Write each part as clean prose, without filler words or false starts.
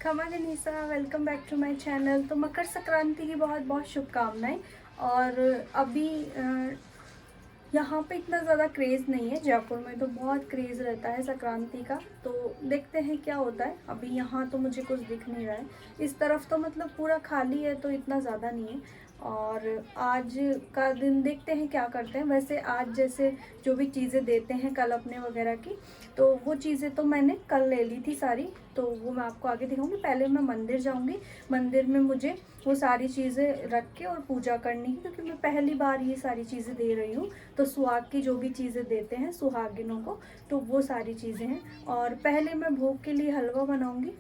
खमन अनीसा, welcome back to my channel. तो मकर संक्रांति की बहुत बहुत शुभकामनाएं। और अभी यहाँ पे इतना ज़्यादा क्रेज़ नहीं है। जयपुर में तो बहुत क्रेज़ रहता है संक्रांति का, तो देखते हैं क्या होता है। अभी यहाँ तो मुझे कुछ दिख नहीं रहा है। इस तरफ तो मतलब पूरा खाली है, तो इतना ज़्यादा नहीं है। और आज का दिन देखते हैं क्या करते हैं। वैसे आज जैसे जो भी चीज़ें देते हैं कल अपने वगैरह की, तो वो चीज़ें तो मैंने कल ले ली थी सारी, तो वो मैं आपको आगे दिखाऊंगी। पहले मैं मंदिर जाऊंगी। मंदिर में मुझे वो सारी चीज़ें रख के और पूजा करनी है, क्योंकि मैं पहली बार ये सारी चीज़ें दे रही हूँ। तो सुहाग की जो भी चीज़ें देते हैं सुहागिनों को, तो वो सारी चीज़ें हैं। और पहले मैं भोग के लिए हलवा बनाऊंगी।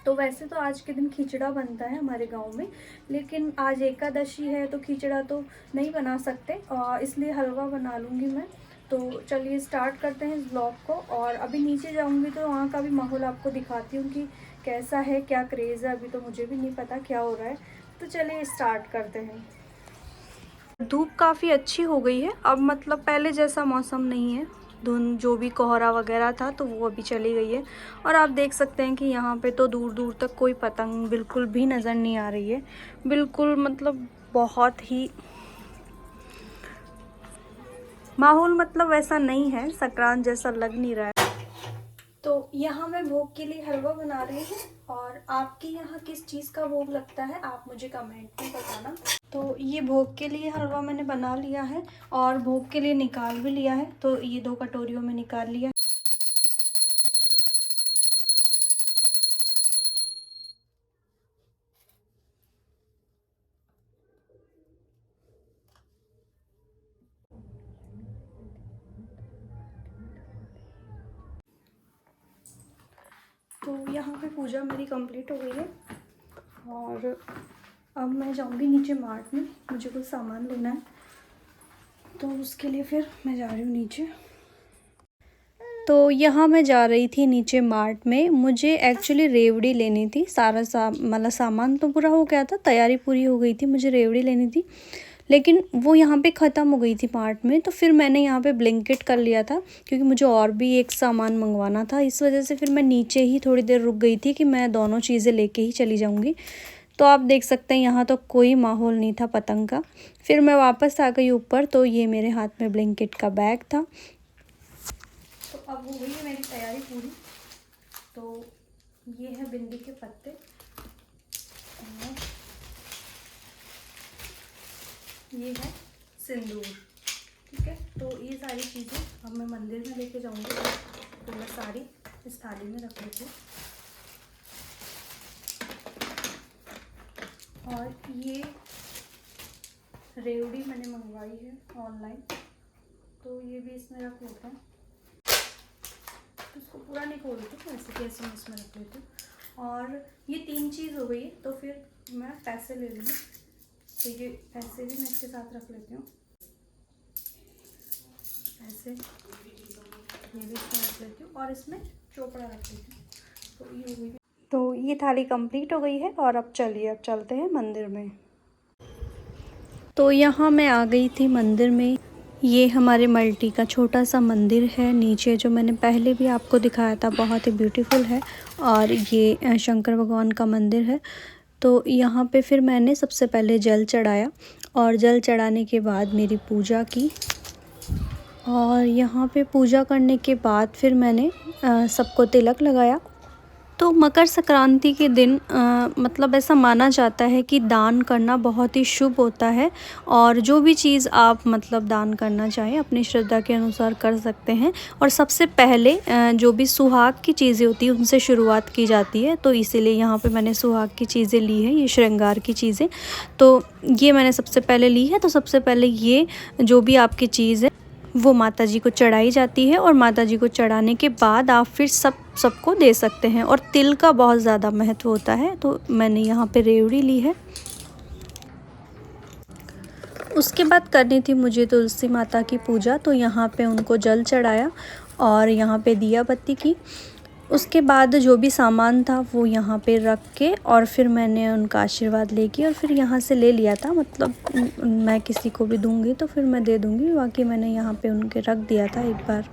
तो वैसे तो आज के दिन खिचड़ा बनता है हमारे गांव में, लेकिन आज एकादशी है तो खिचड़ा तो नहीं बना सकते, और इसलिए हलवा बना लूँगी मैं। तो चलिए स्टार्ट करते हैं इस ब्लॉग को। और अभी नीचे जाऊंगी तो वहाँ का भी माहौल आपको दिखाती हूँ कि कैसा है, क्या क्रेज़ है। अभी तो मुझे भी नहीं पता क्या हो रहा है, तो चलिए स्टार्ट करते हैं। धूप काफ़ी अच्छी हो गई है अब, मतलब पहले जैसा मौसम नहीं है। धुंध जो भी कोहरा वगैरह था तो वो अभी चली गई है। और आप देख सकते हैं कि यहाँ पे तो दूर दूर तक कोई पतंग बिल्कुल भी नज़र नहीं आ रही है। बिल्कुल मतलब बहुत ही माहौल मतलब वैसा नहीं है, संक्रांत जैसा लग नहीं रहा है। तो यहाँ मैं भोग के लिए हलवा बना रही हूँ। और आपके यहाँ किस चीज़ का भोग लगता है आप मुझे कमेंट में बताना। तो ये भोग के लिए हलवा मैंने बना लिया है और भोग के लिए निकाल भी लिया है। तो ये 2 कटोरियों में निकाल लिया। तो यहाँ पे पूजा मेरी कंप्लीट हो गई है। और अब मैं जाऊँगी नीचे मार्ट में, मुझे कुछ सामान लेना है, तो उसके लिए फिर मैं जा रही हूँ नीचे। तो यहाँ मैं जा रही थी नीचे मार्ट में। मुझे एक्चुअली रेवड़ी लेनी थी। सारा मतलब सामान तो पूरा हो गया था, तैयारी पूरी हो गई थी, मुझे रेवड़ी लेनी थी। लेकिन वो यहाँ पे ख़त्म हो गई थी मार्ट में। तो फिर मैंने यहाँ पे ब्लिंकिट कर लिया था, क्योंकि मुझे और भी एक सामान मंगवाना था। इस वजह से फिर मैं नीचे ही थोड़ी देर रुक गई थी कि मैं दोनों चीज़ें लेके ही चली जाऊँगी। तो आप देख सकते हैं यहाँ तो कोई माहौल नहीं था पतंग का। फिर मैं वापस आ गई ऊपर, तो ये मेरे हाथ में ब्लिंकिट का बैग था। तो अब हो गई है मेरी तैयारी पूरी। तो ये है बिंदी के पत्ते, और ये है सिंदूर। ठीक है, तो ये सारी चीज़ें अब मैं मंदिर में लेके जाऊंगी। तो मैं सारी इस थाली में रख लेती हूँ। और ये रेवड़ी मैंने मंगवाई है ऑनलाइन, तो ये भी इसमें रख लेते हैं। तो इसको पूरा नहीं खोलती हूँ, ऐसे कैसे मैं इसमें रख लेती हूँ। और ये 3 चीज़ हो गई, तो फिर मैं पैसे ले लूँगी। तो ये पैसे भी मैं इसके साथ रख लेती हूँ। ऐसे ये भी इसमें रख लेती हूँ, और इसमें चोपड़ा रख लेती हूँ। तो ये हो गई। तो ये थाली कंप्लीट हो गई है। और अब चलिए, अब चलते हैं मंदिर में। तो यहाँ मैं आ गई थी मंदिर में। ये हमारे मल्टी का छोटा सा मंदिर है नीचे, जो मैंने पहले भी आपको दिखाया था, बहुत ही ब्यूटीफुल है। और ये शंकर भगवान का मंदिर है। तो यहाँ पे फिर मैंने सबसे पहले जल चढ़ाया, और जल चढ़ाने के बाद मेरी पूजा की। और यहाँ पे पूजा करने के बाद फिर मैंने सबको तिलक लगाया। तो मकर संक्रांति के दिन मतलब ऐसा माना जाता है कि दान करना बहुत ही शुभ होता है। और जो भी चीज़ आप मतलब दान करना चाहें अपनी श्रद्धा के अनुसार कर सकते हैं। और सबसे पहले जो भी सुहाग की चीज़ें होती हैं उनसे शुरुआत की जाती है। तो इसीलिए यहाँ पे मैंने सुहाग की चीज़ें ली है, ये श्रृंगार की चीज़ें। तो ये मैंने सबसे पहले ली है। तो सबसे पहले ये जो भी आपकी चीज़ है वो माता जी को चढ़ाई जाती है, और माता जी को चढ़ाने के बाद आप फिर सबको दे सकते हैं। और तिल का बहुत ज़्यादा महत्व होता है। तो मैंने यहाँ पे रेवड़ी ली है। उसके बाद करनी थी मुझे तुलसी माता की पूजा। तो यहाँ पे उनको जल चढ़ाया और यहाँ पे दिया बत्ती की। उसके बाद जो भी सामान था वो यहाँ पे रख के और फिर मैंने उनका आशीर्वाद लेके और फिर यहाँ से ले लिया था। मतलब मैं किसी को भी दूँगी तो फिर मैं दे दूँगी, बाकी मैंने यहाँ पे उनके रख दिया था एक बार।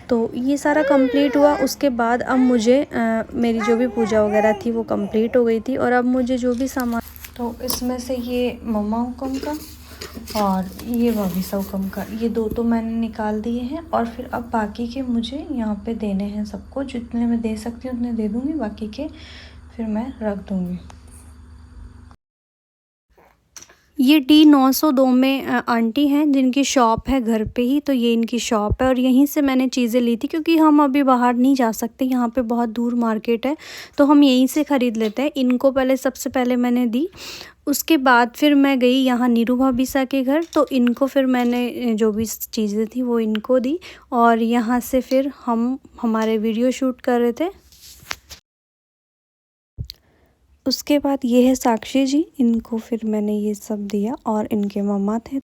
तो ये सारा कंप्लीट हुआ। उसके बाद अब मुझे मेरी जो भी पूजा वगैरह थी वो कंप्लीट हो गई थी और अब मुझे जो भी सामान, तो इसमें से ये मम्मा हुकम का और ये वाविसा हुकम का, ये 2 तो मैंने निकाल दिए हैं और फिर अब बाकी के मुझे यहाँ पे देने हैं सबको। जितने मैं दे सकती हूँ उतने दे दूँगी, बाकी के फिर मैं रख दूँगी। ये D902 में आंटी हैं जिनकी शॉप है घर पे ही, तो ये इनकी शॉप है और यहीं से मैंने चीज़ें ली थी क्योंकि हम अभी बाहर नहीं जा सकते, यहाँ पे बहुत दूर मार्केट है, तो हम यहीं से ख़रीद लेते हैं। इनको पहले सबसे पहले मैंने दी, उसके बाद फिर मैं गई यहाँ नीरू भाभीसा के घर, तो इनको फिर मैंने जो भी चीज़ें थी वो इनको दी और यहाँ से फिर हम हमारे वीडियो शूट कर रहे थे। उसके बाद ये है साक्षी जी, इनको फिर मैंने ये सब दिया और इनके मम्मा थे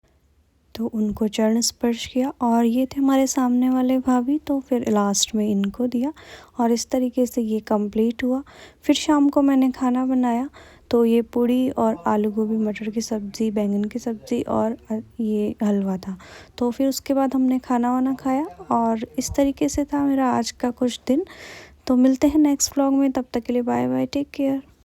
तो उनको चरण स्पर्श किया और ये थे हमारे सामने वाले भाभी, तो फिर लास्ट में इनको दिया और इस तरीके से ये कंप्लीट हुआ। फिर शाम को मैंने खाना बनाया, तो ये पूड़ी और आलू गोभी मटर की सब्ज़ी, बैंगन की सब्ज़ी और ये हलवा था। तो फिर उसके बाद हमने खाना वाना खाया और इस तरीके से था मेरा आज का कुछ दिन। तो मिलते हैं नेक्स्ट व्लॉग में, तब तक के लिए बाय बाय, टेक केयर।